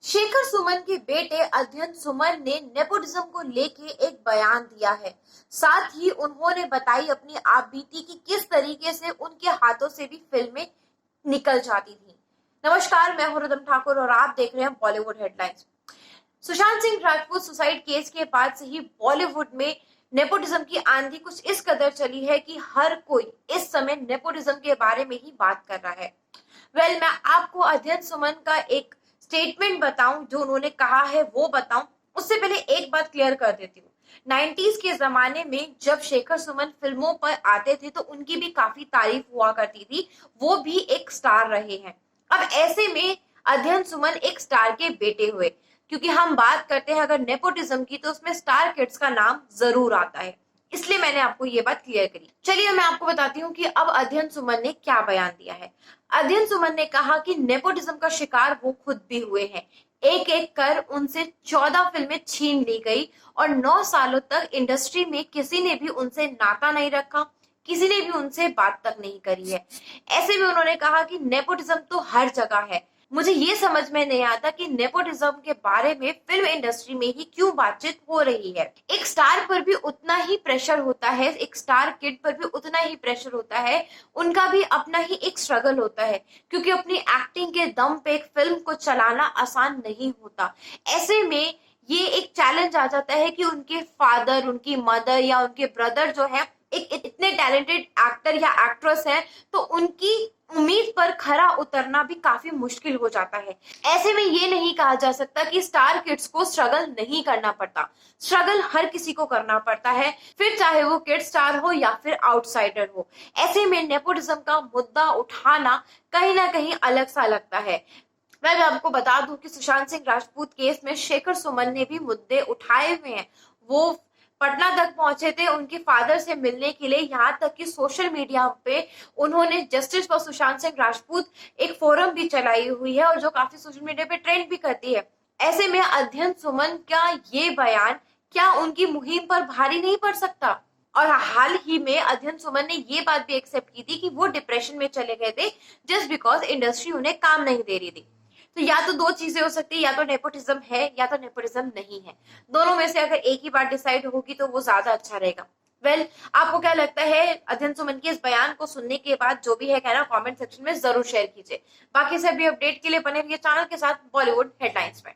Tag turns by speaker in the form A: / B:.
A: शेखर सुमन के बेटे अध्ययन सुमन ने नेपोटिज्म को लेके एक बयान दिया है। साथ ही उन्होंने बताई अपनी आप बीती कि किस तरीके से उनके हाथों से भी फिल्में निकल जाती थी। नमस्कार, मैं हूं रिदम ठाकुर और आप देख रहे हैं Bollywood headlines. Sushant Singh Rajput suicide case के बाद से ही बॉलीवुड में नेपोटिज्म की आंधी कुछ इस कदर चली है कि हर कोई इस समय नेपोटिज्म के बारे में ही बात कर रहा है। मैं आपको अध्ययन सुमन का एक स्टेटमेंट बताऊं, जो उन्होंने कहा है वो बताऊं। उससे पहले एक बात क्लियर कर देती हूँ। 90s के जमाने में जब शेखर सुमन फिल्मों पर आते थे तो उनकी भी काफी तारीफ हुआ करती थी। वो भी एक स्टार रहे हैं। अब ऐसे में अध्ययन सुमन एक स्टार के बेटे हुए, क्योंकि हम बात करते हैं अगर नेपोटिज्म की तो उसमें स्टार किड्स का नाम जरूर आता है। इसलिए मैंने आपको ये बात क्लियर करी। चलिए मैं आपको बताती हूँ कि अब अध्ययन सुमन ने क्या बयान दिया है। अध्ययन सुमन ने कहा कि नेपोटिज्म का शिकार वो खुद भी हुए हैं। एक एक कर उनसे 14 फिल्में छीन ली गई और 9 सालों तक इंडस्ट्री में किसी ने भी उनसे नाता नहीं रखा, किसी ने भी उनसे बात तक नहीं करी है। ऐसे में उन्होंने कहा कि नेपोटिज्म तो हर जगह है। मुझे ये समझ में नहीं आता कि नेपोटिज्म के बारे में फिल्म इंडस्ट्री में ही क्यों बातचीत हो रही है। एक स्टार पर भी उतना ही प्रेशर होता है, एक स्टार किड पर भी उतना ही प्रेशर होता है। उनका भी अपना ही एक स्ट्रगल होता है, क्योंकि अपनी एक्टिंग के दम पे एक फिल्म को चलाना आसान नहीं होता। ऐसे में ये एक चैलेंज आ जाता है कि उनके फादर, उनकी मदर या उनके ब्रदर जो है एक इतने टैलेंटेड एक्टर या एक्ट्रेस है, तो उनकी उम्मीद पर खरा उतरना भी काफी मुश्किल हो जाता है। ऐसे में ये नहीं कहा जा सकता कि स्टार किड्स को स्ट्रगल नहीं करना पड़ता। स्ट्रगल हर किसी को करना पड़ता है, फिर चाहे वो किड स्टार हो या फिर आउटसाइडर हो। ऐसे में नेपोटिज्म का मुद्दा उठाना कहीं ना कहीं अलग सा लगता है। मैं आपको बता दूं कि सुशांत सिंह राजपूत केस में शेखर सुमन ने भी मुद्दे उठाए हुए हैं। वो पटना तक पहुंचे थे उनके फादर से मिलने के लिए, यहाँ तक कि सोशल मीडिया पे उन्होंने जस्टिस फॉर सुशांत सिंह राजपूत एक फोरम भी चलाई हुई है और जो काफी सोशल मीडिया पे ट्रेंड भी करती है। ऐसे में अध्ययन सुमन का ये बयान क्या उनकी मुहिम पर भारी नहीं पड़ सकता? और हाल ही में अध्ययन सुमन ने ये बात भी एक्सेप्ट की थी कि वो डिप्रेशन में चले गए थे जस्ट बिकॉज इंडस्ट्री उन्हें काम नहीं दे रही थी। तो या तो दो चीजें हो सकती है, या तो नेपोटिज्म है या तो नेपोटिज्म नहीं है। दोनों में से अगर एक ही बात डिसाइड होगी तो वो ज्यादा अच्छा रहेगा। आपको क्या लगता है अध्ययन सुमन के इस बयान को सुनने के बाद? जो भी है कहना कमेंट सेक्शन में जरूर शेयर कीजिए। बाकी सभी अपडेट के लिए बने रहिए चैनल के साथ बॉलीवुड हेडलाइंस में।